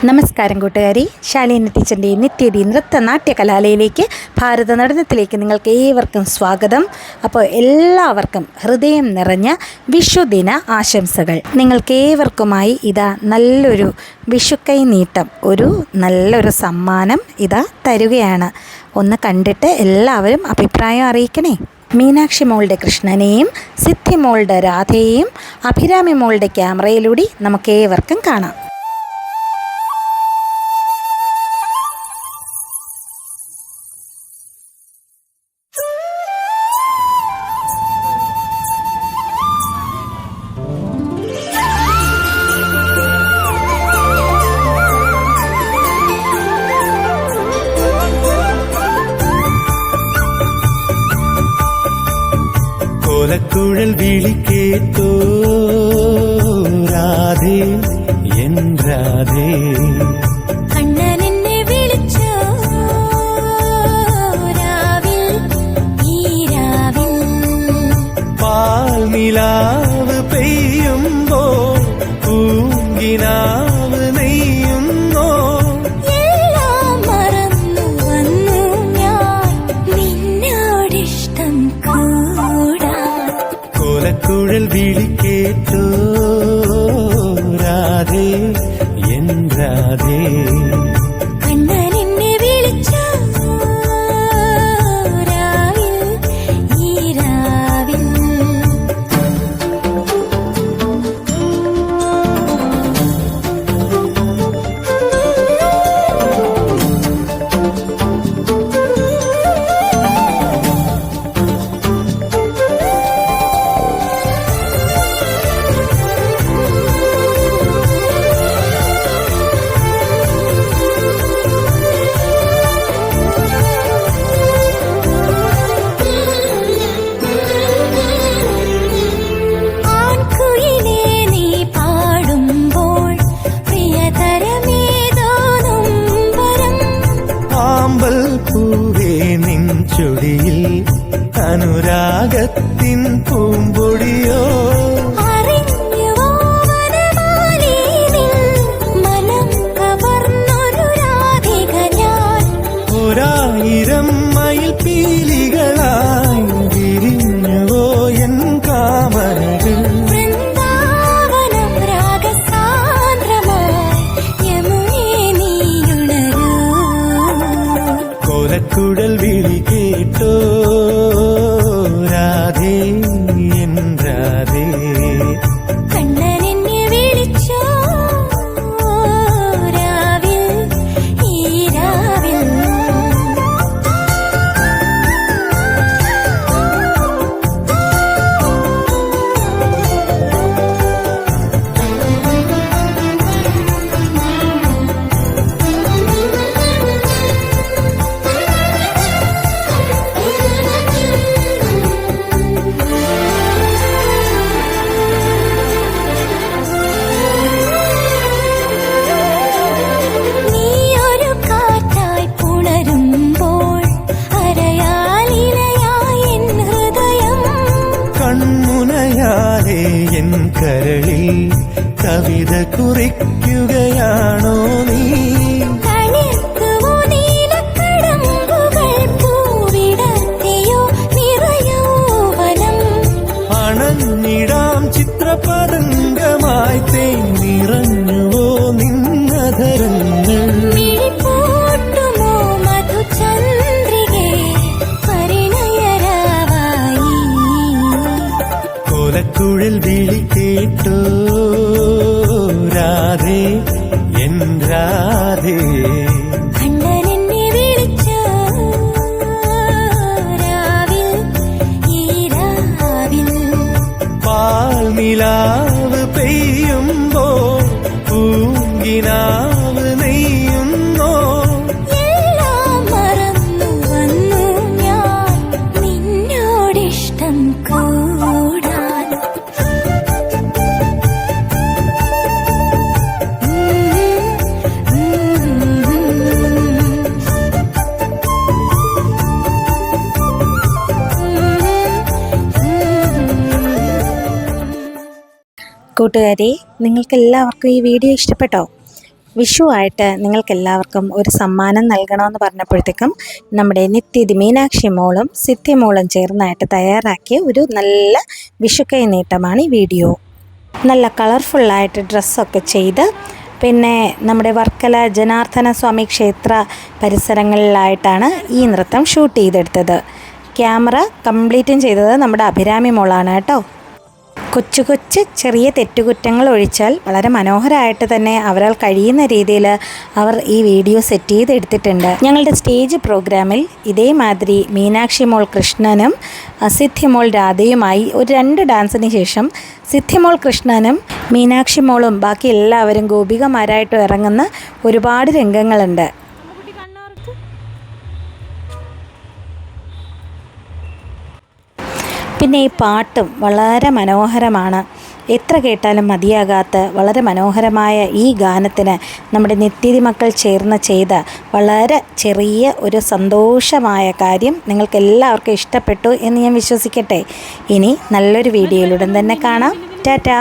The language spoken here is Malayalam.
നമസ്കാരം കൂട്ടുകാരി, ശാലീന ടീച്ചറിൻ്റെ നിത്യതി നൃത്ത നാട്യകലാലയിലേക്ക് ഭാരതനടനത്തിലേക്ക് നിങ്ങൾക്ക് ഏവർക്കും സ്വാഗതം. അപ്പോൾ എല്ലാവർക്കും ഹൃദയം നിറഞ്ഞ വിഷുദിന ആശംസകൾ. നിങ്ങൾക്ക് ഏവർക്കുമായി ഇതാ നല്ലൊരു വിഷുക്കൈ നീട്ടം, നല്ലൊരു സമ്മാനം ഇതാ തരുകയാണ്. ഒന്ന് കണ്ടിട്ട് എല്ലാവരും അഭിപ്രായം അറിയിക്കണേ. മീനാക്ഷി മോളുടെ കൃഷ്ണനെയും സിദ്ധി മോളുടെ രാധയെയും അഭിരാമി മോളുടെ ക്യാമറയിലൂടെ നമുക്ക് ഏവർക്കും കാണാം. കോലക്കുഴൽ വിളി കേട്ടോ രാധേ എൻ രാധേ, കണ്ണൻ എന്നെ വിളിച്ചോ രാവിൽ ഈ രാവിൽ, പാൽനിലാവ് പെയ്യുമ്പോൾ പൂങ്കിനാവ് നെയ്യുന്നോ, എല്ലാം മറന്നു വന്നു ഞാൻ നിന്നോടിഷ്ടം കൂടാൻ. കോലക്കുഴൽ വിളി കേട്ടോ രാധേ എൻ രാധേ, കണ്ണൻ എന്നെ വിളിച്ചോ രാവിൽ ഈ രാവിൽ. ആൺകുയിലേ നീ പാടുമ്പോൾ പ്രിയതരമേതോ നൊമ്പരം, ആമ്പൽ പൂവേ നിൻ ചൊടിയിൽ അനുരാഗത്തിൻ പൂമ്പൊടിയോ, അറിഞ്ഞുവോ വനമാലി നിൻ മനം കവർന്നൊരു രാധിക ഞാൻ. ഒരായിരം മയിൽ പീലികളായി വിരിഞ്ഞുവോ എൻ കാമനകൾ, വൃന്ദാവനം രാഗസാന്ദ്രമായി യമുനേ നീയുണരൂ. കോലക്കുഴൽ വിളി കേട്ടോ രാധേ എൻ രാധേ, കണ്ണൻ എന്നെ വിളിച്ചോ രാവിൽ ഈ രാവിൽ. നീയൊരു കാറ്റായി പുണരുമ്പോൾ അരയാലിലയായി എൻ ഹൃദയം, കൺമുനയാലേ എൻ കരളിൽ കവിത കുറിക്കുകയാണോ നീ, തളിർക്കുവോ നീലക്കടമ്പുകൾ പൂവിടർത്തിയോ നിറയൗവനം, അണഞ്ഞിടാം ചിത്രപതംഗമായി തേൻ നിറഞ്ഞുവോ നിന്നധരങ്ങൾ, മിഴിപ്പൂട്ടുമോ മധുചന്ദ്രികേ പരിണയരാവായി. കോലക്കുഴൽ വിളി കേട്ടോ രാധേ എൻ രാധേ, കണ്ണൻ എന്നെ വിളിച്ചോ രാവിൽ ഈ രാവിൽ, പാൽനിലാവ് പെയ്യുമ്പോൾ പൂങ്കിനാവ് നെയ്യുന്നോ, എല്ലാം മറന്നു വന്നു ഞാൻ നിന്നോടിഷ്ടം കൂടാൻ. കൂട്ടുകാരെ, നിങ്ങൾക്കെല്ലാവർക്കും ഈ വീഡിയോ ഇഷ്ടപ്പെട്ടോ? വിഷു ആയിട്ട് നിങ്ങൾക്കെല്ലാവർക്കും ഒരു സമ്മാനം നൽകണമെന്ന് പറഞ്ഞപ്പോഴത്തേക്കും നമ്മുടെ നിത്യതി മീനാക്ഷി മോളും സിദ്ധി മോളും ചേർന്നായിട്ട് തയ്യാറാക്കിയ ഒരു നല്ല വിഷുക്കൈ നീട്ടമാണ് ഈ വീഡിയോ. നല്ല കളർഫുള്ളായിട്ട് ഡ്രസ്സൊക്കെ ചെയ്ത് പിന്നെ നമ്മുടെ വർക്കല ജനാർദ്ദന സ്വാമി ക്ഷേത്ര പരിസരങ്ങളിലായിട്ടാണ് ഈ നൃത്തം ഷൂട്ട് ചെയ്തെടുത്തത്. ക്യാമറ കംപ്ലീറ്റും ചെയ്തത് നമ്മുടെ അഭിരാമി മോളാണ് കേട്ടോ. കൊച്ചു കൊച്ചു ചെറിയ തെറ്റുകുറ്റങ്ങൾ ഒഴിച്ചാൽ വളരെ മനോഹരമായിട്ട് തന്നെ അവരാൽ കഴിയുന്ന രീതിയിൽ അവർ ഈ വീഡിയോ സെറ്റ് ചെയ്തെടുത്തിട്ടുണ്ട്. ഞങ്ങളുടെ സ്റ്റേജ് പ്രോഗ്രാമിൽ ഇതേമാതിരി മീനാക്ഷി മോൾ കൃഷ്ണനും സിദ്ധി മോൾ രാധയുമായി ഒരു 2 ഡാൻസിന് ശേഷം സിദ്ധി മോൾ കൃഷ്ണനും മീനാക്ഷി മോളും ബാക്കി എല്ലാവരും ഗോപികമാരായിട്ട് ഇറങ്ങുന്ന ഒരുപാട് രംഗങ്ങളുണ്ട്. പിന്നെ ഈ പാട്ടും വളരെ മനോഹരമാണ്. എത്ര കേട്ടാലും മതിയാകാത്ത വളരെ മനോഹരമായ ഈ ഗാനത്തിന് നമ്മുടെ നിത്യതി മക്കൾ ചേർന്ന് ചെയ്ത വളരെ ചെറിയ ഒരു സന്തോഷമായ കാര്യം നിങ്ങൾക്ക് എല്ലാവർക്കും ഇഷ്ടപ്പെട്ടു എന്ന് ഞാൻ വിശ്വസിക്കട്ടെ. ഇനി നല്ലൊരു വീഡിയോയിലുടൻ തന്നെ കാണാം. ടാറ്റാ.